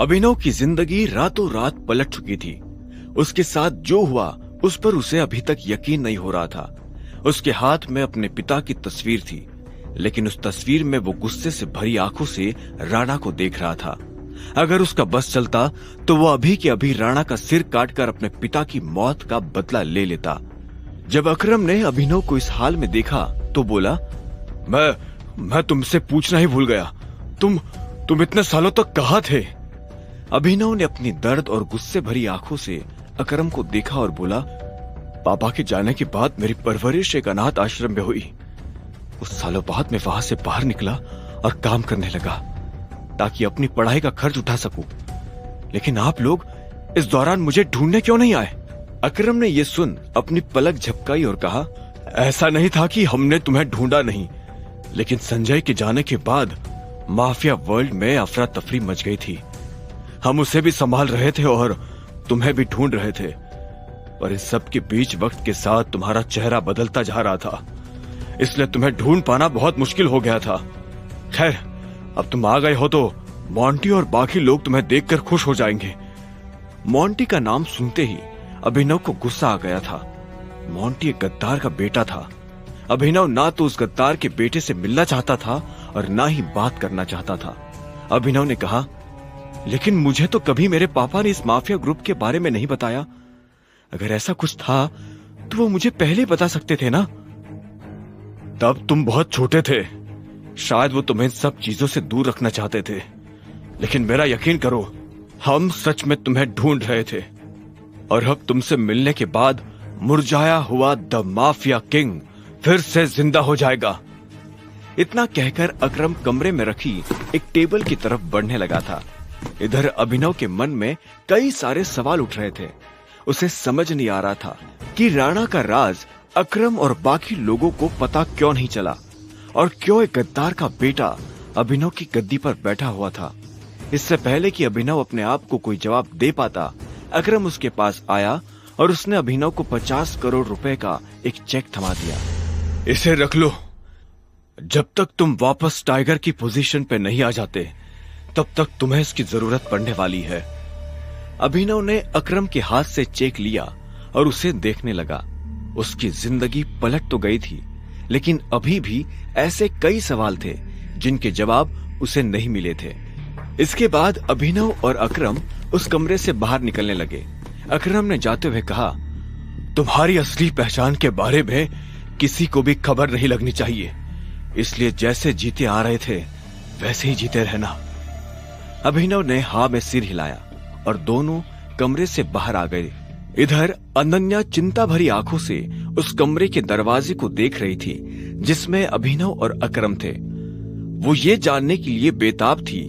अभिनव की जिंदगी रातों रात पलट चुकी थी। उसके साथ जो हुआ उस पर उसे अभी तक यकीन नहीं हो रहा था। उसके हाथ में अपने पिता की तस्वीर थी, लेकिन उस तस्वीर में वो गुस्से से भरी आंखों से राणा को देख रहा था। अगर उसका बस चलता तो वो अभी के अभी राणा का सिर काटकर अपने पिता की मौत का बदला ले लेता। जब अकरम ने अभिनव को इस हाल में देखा तो बोला, मैं तुमसे पूछना ही भूल गया, तुम इतने सालों तक कहाँ थे? अभिनव ने अपनी दर्द और गुस्से भरी आंखों से अकरम को देखा और बोला, पापा के जाने के बाद मेरी परवरिश एक अनाथ आश्रम में हुई। कुछ सालों बाद मैं वहां से बाहर निकला और काम करने लगा ताकि अपनी पढ़ाई का खर्च उठा सकूं। लेकिन आप लोग इस दौरान मुझे ढूंढने क्यों नहीं आए? अकरम ने यह सुन अपनी पलक झपकाई और कहा, ऐसा नहीं था कि हमने तुम्हें ढूंढा नहीं, लेकिन संजय के जाने के बाद माफिया वर्ल्ड में अफरा तफरी मच गई थी। हम उसे भी संभाल रहे थे और तुम्हें भी ढूंढ रहे थे, पर इन सब के बीच वक्त के साथ तुम्हारा चेहरा बदलता जा रहा था, इसलिए तुम्हें ढूंढ पाना बहुत मुश्किल हो गया था। खैर, अब तुम आ गए हो तो मोंटी और बाकी लोग तुम्हें देखकर खुश हो जाएंगे। मोंटी का नाम सुनते ही अभिनव को गुस्सा आ गया था। मोंटी एक गद्दार का बेटा था। अभिनव ना तो उस गद्दार के बेटे से मिलना चाहता था और ना ही बात करना चाहता था। अभिनव ने कहा, लेकिन मुझे तो कभी मेरे पापा ने इस माफिया ग्रुप के बारे में नहीं बताया। अगर ऐसा कुछ था तो वो मुझे पहले बता सकते थे ना। तब तुम बहुत छोटे थे, शायद वो तुम्हें सब चीजों से दूर रखना चाहते थे, लेकिन मेरा यकीन करो, हम सच में तुम्हें ढूंढ रहे थे और अब तुमसे मिलने के बाद मुरझाया हुआ द माफिया किंग फिर से जिंदा हो जाएगा। इतना कहकर अकरम कमरे में रखी एक टेबल की तरफ बढ़ने लगा था। इधर अभिनव के मन में कई सारे सवाल उठ रहे थे। उसे समझ नहीं आ रहा था कि राणा का राज अकरम और बाकी लोगों को पता क्यों नहीं चला और क्यों एक गद्दार का बेटा अभिनव की गद्दी पर बैठा हुआ था। इससे पहले कि अभिनव अपने आप को कोई जवाब दे पाता, अकरम उसके पास आया और उसने अभिनव को 50 करोड़ रुपए का एक चेक थमा दिया। इसे रख लो, जब तक तुम वापस टाइगर की पोजीशन पे नहीं आ जाते तब तक तुम्हें इसकी जरूरत पड़ने वाली है। अभिनव ने अकरम के हाथ से चेक लिया और उसे देखने लगा। उसकी जिंदगी पलट तो गई थी, लेकिन अभी भी ऐसे कई सवाल थे जिनके जवाब उसे नहीं मिले थे। इसके बाद अभिनव और अकरम उस कमरे से बाहर निकलने लगे। अकरम ने जाते हुए कहा, तुम्हारी असली पहचान के बारे में किसी को भी खबर नहीं लगनी चाहिए, इसलिए जैसे जीते आ रहे थे वैसे ही जीते रहना। अभिनव ने हाँ में सिर हिलाया और दोनों कमरे से बाहर आ गए। इधर अनन्या चिंता भरी आंखों से उस कमरे के दरवाजे को देख रही थी जिसमें अभिनव और अकरम थे। वो ये जानने के लिए बेताब थी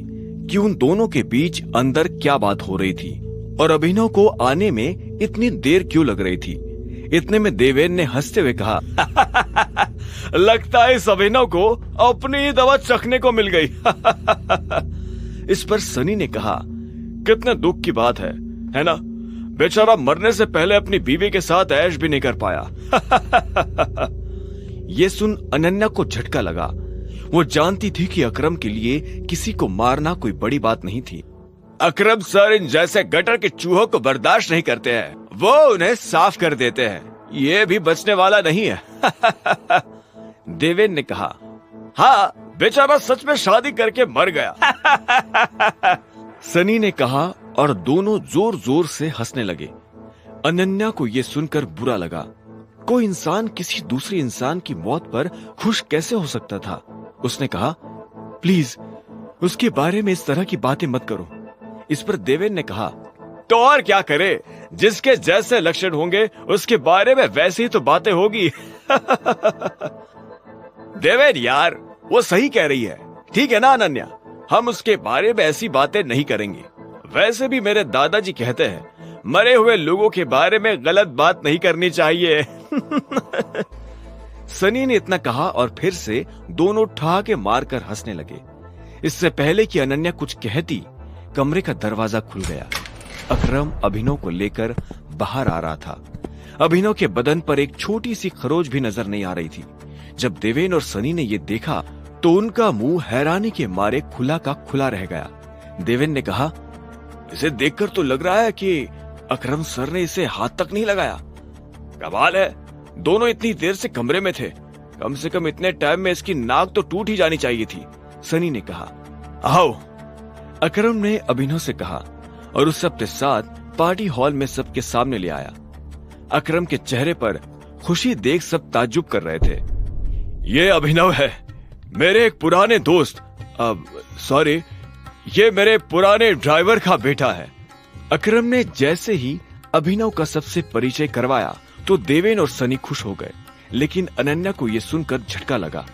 कि उन दोनों के बीच अंदर क्या बात हो रही थी और अभिनव को आने में इतनी देर क्यों लग रही थी। इतने में देवेन ने हंसते हुए कहा, लगता है इस अभिनव को अपनी ही दवा चखने को मिल गई। इस पर सनी ने कहा, कितने दुख की बात है ना? बेचारा मरने से पहले अपनी बीवी के साथ ऐश भी नहीं कर पाया। ये सुन अनन्या को झटका लगा। वो जानती थी कि अकरम के लिए किसी को मारना कोई बड़ी बात नहीं थी। अकरम सर इन जैसे गटर के चूहों को बर्दाश्त नहीं करते हैं, वो उन्हें साफ कर देते हैं, ये भी बचने वाला नहीं है। देवेन ने कहा, हाँ बेचारा सच में शादी करके मर गया। सनी ने कहा और दोनों जोर जोर से हंसने लगे। अनन्या को यह सुनकर बुरा लगा। कोई इंसान किसी दूसरे इंसान की मौत पर खुश कैसे हो सकता था? उसने कहा, प्लीज उसके बारे में इस तरह की बातें मत करो। इस पर देवेन ने कहा, तो और क्या करे, जिसके जैसे लक्षण होंगे उसके बारे में वैसे ही तो बातें होगी। देवेन यार, वो सही कह रही है, ठीक है ना अनन्या? हम उसके बारे में ऐसी बातें नहीं करेंगे। वैसे भी मेरे दादाजी कहते हैं, मरे हुए लोगों के बारे में गलत बात नहीं करनी चाहिए। सनी ने इतना कहा और फिर से दोनों ठहाके मारकर हंसने लगे। इससे पहले कि अनन्या कुछ कहती, कमरे का दरवाजा खुल गया। अकरम अभिनव को लेकर बाहर आ रहा था। अभिनव के बदन पर एक छोटी सी खरोच भी नजर नहीं आ रही थी। जब देवेन और सनी ने यह देखा तो उनका मुंह हैरानी के मारे खुला का खुला रह गया। देवेन ने कहा, इसे देखकर तो लग रहा है कि अकरम सर ने इसे हाथ तक नहीं लगाया। कमाल है, दोनों इतनी देर से कमरे में थे। कम से कम इतने टाइम में इसकी नाक तो टूट ही जानी चाहिए थी, सनी ने कहा। आओ, अकरम ने अभिनव से कहा और उसे अपने साथ पार्टी हॉल में सबके सामने ले आया। अकरम के चेहरे पर खुशी देख सब ताज्जुब कर रहे थे। ये अभिनव है, मेरे एक पुराने दोस्त, सॉरी, ये मेरे पुराने ड्राइवर का बेटा है। अकरम ने जैसे ही अभिनव का सबसे परिचय करवाया तो देवेन और सनी खुश हो गए, लेकिन अनन्या को यह सुनकर झटका लगा।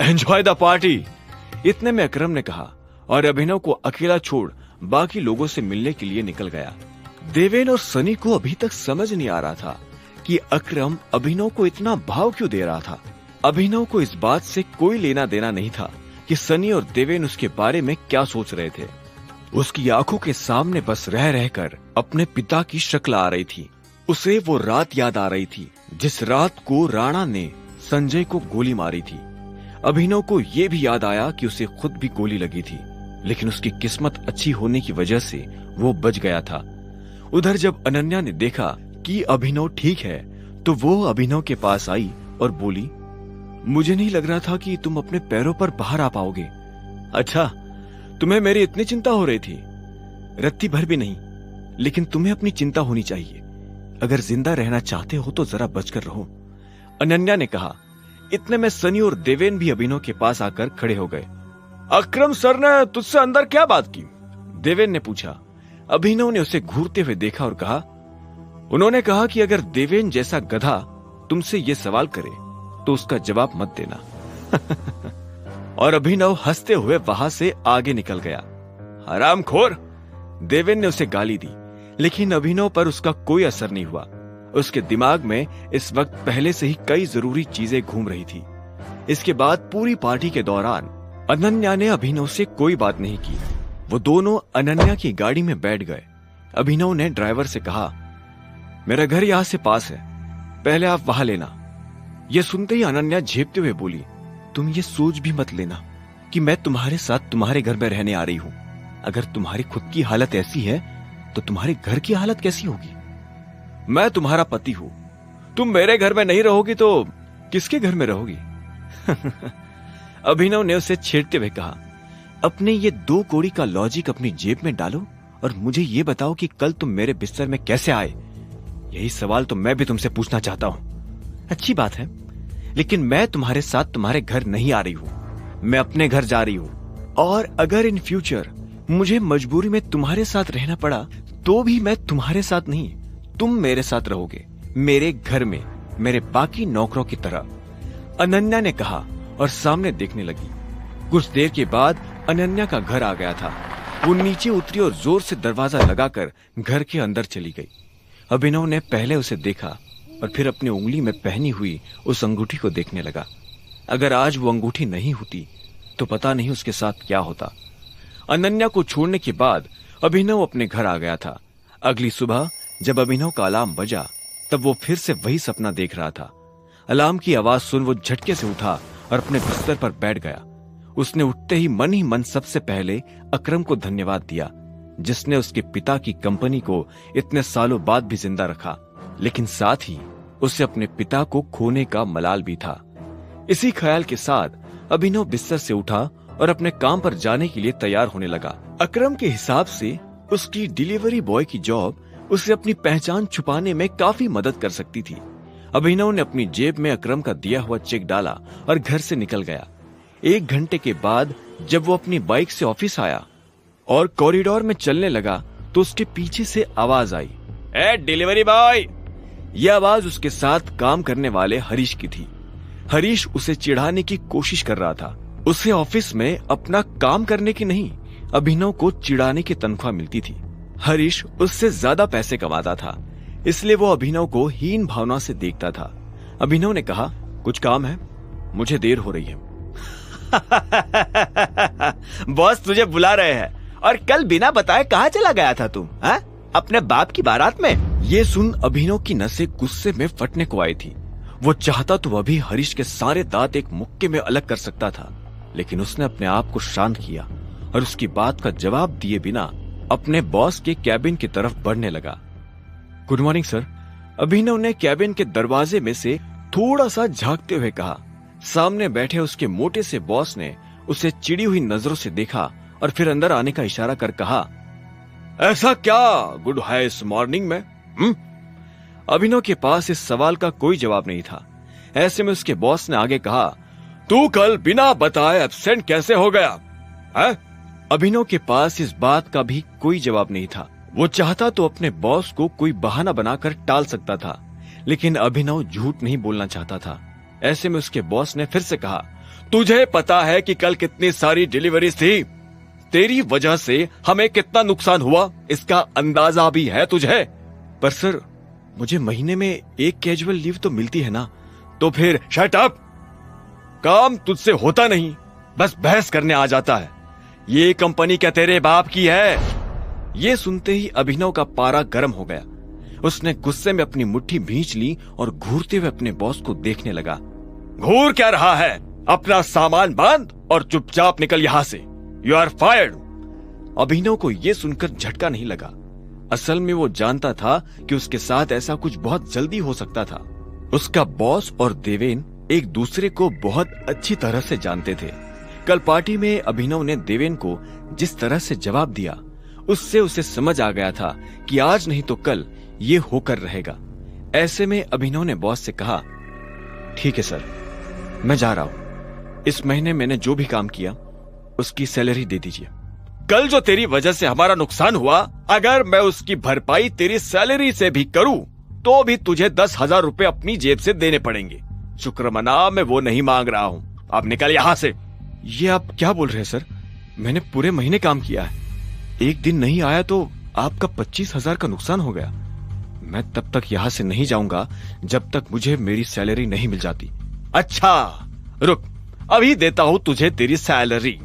एंजॉय द पार्टी, इतने में अकरम ने कहा और अभिनव को अकेला छोड़ बाकी लोगों से मिलने के लिए निकल गया। देवेन और सनी को अभी तक समझ नहीं आ रहा था कि अकरम अभिनव को इतना भाव क्यों दे रहा था। अभिनव को इस बात से कोई लेना देना नहीं था कि सनी और देवेन उसके बारे में क्या सोच रहे थे। उसकी आंखों के सामने बस रह रहकर अपने पिता की शक्ल आ रही थी। उसे वो रात याद आ रही थी जिस रात को राणा ने संजय को गोली मारी थी। अभिनव को ये भी याद आया कि उसे खुद भी गोली लगी थी, लेकिन उसकी किस्मत अच्छी होने की वजह से वो बच गया था। उधर जब अनन्या ने देखा कि अभिनव ठीक है तो वो अभिनव के पास आई और बोली, मुझे नहीं लग रहा था कि तुम अपने पैरों पर बाहर आ पाओगे। अच्छा, तुम्हें मेरी इतनी चिंता हो रही थी? रत्ती भर भी नहीं, लेकिन तुम्हें अपनी चिंता होनी चाहिए। अगर जिंदा रहना चाहते हो तो जरा बचकर रहो, अनन्या ने कहा। इतने में सनी और देवेन भी अभिनव के पास आकर खड़े हो गए। अकरम सर ने तुझसे अंदर क्या बात की? देवेन ने पूछा। अभिनव ने उसे घूरते हुए देखा और कहा, उन्होंने कहा कि अगर देवेन जैसा गधा तुमसे ये सवाल करे तो उसका जवाब मत देना। और अभिनव हंसते हुए वहां से आगे निकल गया। हरामखोर, देवेन ने उसे गाली दी, लेकिन अभिनव पर उसका कोई असर नहीं हुआ। उसके दिमाग में इस वक्त पहले से ही कई जरूरी चीजें घूम रही थी। इसके बाद पूरी पार्टी के दौरान अनन्या ने अभिनव से कोई बात नहीं की। वो दोनों अनन्या की गाड़ी में बैठ गए। अभिनव ने ड्राइवर से कहा, मेरा घर यहां से पास है, पहले आप वहां लेना। यह सुनते ही अनन्या झेपते हुए बोली, तुम ये सोच भी मत लेना कि मैं तुम्हारे साथ तुम्हारे घर में रहने आ रही हूं। अगर तुम्हारी खुद की हालत ऐसी है तो तुम्हारे घर की हालत कैसी होगी? मैं तुम्हारा पति हूं, तुम मेरे घर में नहीं रहोगी तो किसके घर में रहोगी? अभिनव ने उसे छेड़ते हुए कहा, अपने ये 2 कौड़ी का लॉजिक अपनी जेब में डालो और मुझे ये बताओ कि कल तुम मेरे बिस्तर में कैसे आए? यही सवाल तो मैं भी तुमसे पूछना चाहता हूं। अच्छी बात है, लेकिन मैं तुम्हारे साथ तुम्हारे घर नहीं आ रही हूं, मैं अपने घर जा रही हूं। और अगर इन फ्यूचर मुझे मजबूरी में तुम्हारे साथ रहना पड़ा तो भी मैं तुम्हारे साथ नहीं, तुम मेरे साथ रहोगे, मेरे घर में, मेरे बाकी नौकरों की तरह, अनन्या ने कहा और सामने देखने लगी। कुछ देर के बाद अनन्या का घर आ गया था। वो नीचे उतरी और जोर से दरवाजा लगाकर घर के अंदर चली गई। अभिनव ने पहले उसे देखा और फिर अपनी उंगली में पहनी हुई उस अंगूठी को देखने लगा। अगर आज वो अंगूठी नहीं होती तो पता नहीं उसके साथ क्या होता। अनन्या को छोड़ने के बाद अभिनव अपने घर आ गया था। अगली सुबह जब अभिनव का अलार्म बजा तब वो फिर से वही सपना देख रहा था। अलार्म की आवाज सुन वो झटके से उठा और अपने बिस्तर पर बैठ गया। उसने उठते ही मन सबसे पहले अकरम को धन्यवाद दिया, जिसने उसके पिता की कंपनी को इतने सालों बाद भी जिंदा रखा, लेकिन साथ ही उसे अपने पिता को खोने का मलाल भी था। इसी ख्याल के साथ अभिनव बिस्तर से उठा और अपने काम पर जाने के लिए तैयार होने लगा। अकरम के हिसाब से उसकी डिलीवरी बॉय की जॉब उसे अपनी पहचान छुपाने में काफी मदद कर सकती थी। अभिनव ने अपनी जेब में अकरम का दिया हुआ चेक डाला और घर से निकल गया। 1 घंटे के बाद जब वो अपनी बाइक से ऑफिस आया और कॉरिडोर में चलने लगा तो उसके पीछे से आवाज आई, ए डिलीवरी बॉय। यह आवाज उसके साथ काम करने वाले हरीश की थी। हरीश उसे चिढ़ाने की कोशिश कर रहा था। उसे ऑफिस में अपना काम करने की नहीं, अभिनव को चिढ़ाने की तनख्वाह मिलती थी। हरीश उससे ज्यादा पैसे कमाता था, इसलिए वो अभिनव को हीन भावना से देखता था। अभिनव ने कहा, कुछ काम है, मुझे देर हो रही है। बॉस तुझे बुला रहे हैं। और कल बिना बताए कहाँ चला गया था तुम? अपने बाप की बारात में? ये सुन अभिनव की नसें गुस्से में फटने को आई थी। वो चाहता तो अभी हरीश के सारे दांत एक मुक्के में अलग कर सकता था, लेकिन उसने अपने आप को शांत किया और उसकी बात का जवाब दिए बिना अपने बॉस के कैबिन की तरफ बढ़ने लगा। Good morning sir. अभिनव ने कैबिन के दरवाजे में से थोड़ा सा झांकते हुए कहा। सामने बैठे उसके मोटे से बॉस ने उसे चिड़ी हुई नजरों से देखा और फिर अंदर आने का इशारा कर कहा, ऐसा क्या गुड है इस मॉर्निंग में? अभिनव के पास इस सवाल का कोई जवाब नहीं था। ऐसे में उसके बॉस ने आगे कहा, तू कल बिना बताए एब्सेंट कैसे हो गया है? अभिनव के पास इस बात का भी कोई जवाब नहीं था। वो चाहता तो अपने बॉस को कोई बहाना बनाकर टाल सकता था, लेकिन अभिनव झूठ नहीं बोलना चाहता था। ऐसे में उसके बॉस ने फिर से कहा, तुझे पता है कि कल कितनी सारी डिलीवरीज थी? तेरी वजह से हमें कितना नुकसान हुआ इसका अंदाजा भी है तुझे? पर सर, मुझे महीने में एक कैजुअल लीव तो मिलती है ना। तो फिर शट अप। काम तुझसे होता नहीं, बस बहस करने आ जाता है। ये कंपनी क्या तेरे बाप की है? ये सुनते ही अभिनव का पारा गर्म हो गया। उसने गुस्से में अपनी मुट्ठी भींच ली और घूरते हुए अपने बॉस को देखने लगा। घूर क्या रहा है? अपना सामान बांध और चुपचाप निकल यहां से। You are fired. अभिनव को यह सुनकर झटका नहीं लगा। असल में वो जानता था कि उसके साथ ऐसा कुछ बहुत जल्दी हो सकता था। उसका बॉस और देवेन एक दूसरे को बहुत अच्छी तरह से जानते थे। कल पार्टी में अभिनव ने देवेन को जिस तरह से जवाब दिया, उससे उसे समझ आ गया था कि आज नहीं तो कल ये होकर रहेगा। ऐसे में अभिनव ने बॉस से कहा, ठीक है सर, मैं जा रहा हूं। इस महीने मैंने जो भी काम किया उसकी सैलरी दे दीजिए। कल जो तेरी वजह से हमारा नुकसान हुआ, अगर मैं उसकी भरपाई तेरी सैलरी से भी करूं तो भी तुझे 10,000 रुपए अपनी जेब से देने पड़ेंगे। शुक्र मना, मैं वो नहीं मांग रहा हूं। अब निकल यहां से। ये आप क्या बोल रहे हैं सर? मैंने पूरे महीने काम किया है। एक दिन नहीं आया तो आपका 25,000 का नुकसान हो गया। मैं तब तक यहां से नहीं जाऊंगा जब तक मुझे मेरी सैलरी नहीं मिल जाती। अच्छा रुक, अभी देता हूं तुझे तेरी सैलरी,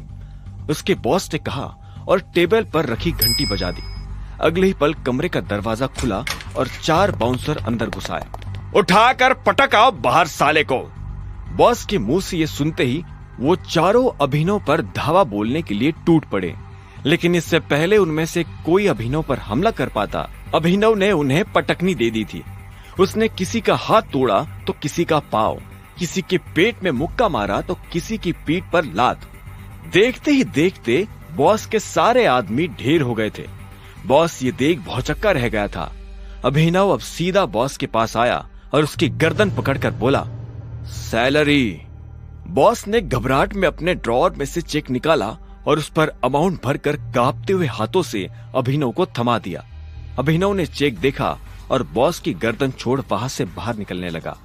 उसके बॉस ने कहा और टेबल पर रखी घंटी बजा दी। अगले ही पल कमरे का दरवाजा खुला और 4 बाउंसर अंदर घुस आए। उठाकर पटक आओ बाहर साले को। बॉस के मुंह से ये सुनते ही वो चारों अभिनव पर धावा बोलने के लिए टूट पड़े, लेकिन इससे पहले उनमें से कोई अभिनव पर हमला कर पाता, अभिनव ने उन्हें पटकनी दे दी थी। उसने किसी का हाथ तोड़ा तो किसी का पांव, किसी के पेट में मुक्का मारा तो किसी की पीठ पर लात। देखते ही देखते बॉस के सारे आदमी ढेर हो गए थे। बॉस ये देख भौचक्का रह गया था। अभिनव अब सीधा बॉस के पास आया और उसकी गर्दन पकड़कर बोला, सैलरी। बॉस ने घबराहट में अपने ड्रॉअर में से चेक निकाला और उस पर अमाउंट भरकर कांपते हुए हाथों से अभिनव को थमा दिया। अभिनव ने चेक देखा और बॉस की गर्दन छोड़ वहां से बाहर निकलने लगा।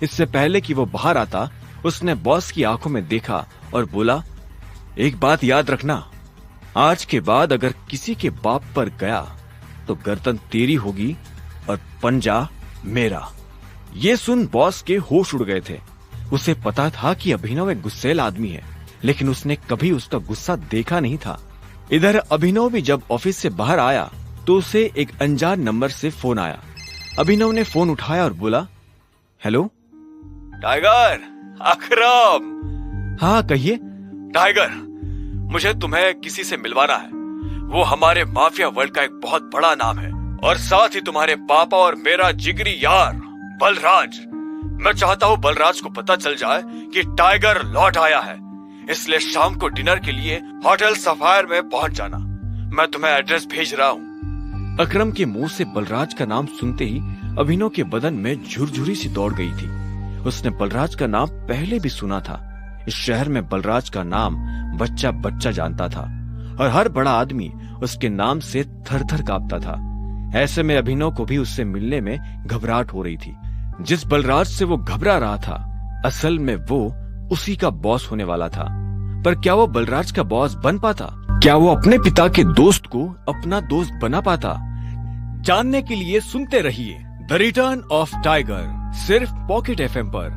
इससे पहले कि वो बाहर आता, उसने बॉस की आंखों में देखा और बोला, एक बात याद रखना, आज के बाद अगर किसी के बाप पर गया तो गर्दन तेरी होगी और पंजा मेरा। ये सुन बॉस के होश उड़ गए थे। उसे पता था कि अभिनव एक गुस्सैल आदमी है, लेकिन उसने कभी उसका गुस्सा देखा नहीं था। इधर अभिनव भी जब ऑफिस से बाहर आया तो उसे एक अनजान नंबर से फोन आया। अभिनव ने फोन उठाया और बोला, हेलो टाइगर, अकरम। हाँ कहिए। टाइगर, मुझे तुम्हें किसी से मिलवाना है। वो हमारे माफिया वर्ल्ड का एक बहुत बड़ा नाम है और साथ ही तुम्हारे पापा और मेरा जिगरी यार बलराज। मैं चाहता हूँ बलराज को पता चल जाए कि टाइगर लौट आया है, इसलिए शाम को डिनर के लिए होटल सफायर में पहुंच जाना। मैं तुम्हें एड्रेस भेज रहा हूँ। अकरम के मुंह से बलराज का नाम सुनते ही अभिनव के बदन में झुरझुरी सी दौड़ गई थी। उसने बलराज का नाम पहले भी सुना था। इस शहर में बलराज का नाम बच्चा बच्चा जानता था और हर बड़ा आदमी उसके नाम से थर थर कांपता था। ऐसे में अभिनव को भी उससे मिलने में घबराहट हो रही थी। जिस बलराज से वो घबरा रहा था, असल में वो उसी का बॉस होने वाला था। पर क्या वो बलराज का बॉस बन पाता? क्या वो अपने पिता के दोस्त को अपना दोस्त बना पाता? जानने के लिए सुनते रहिए द रिटर्न ऑफ टाइगर, सिर्फ पॉकेट एफएम पर।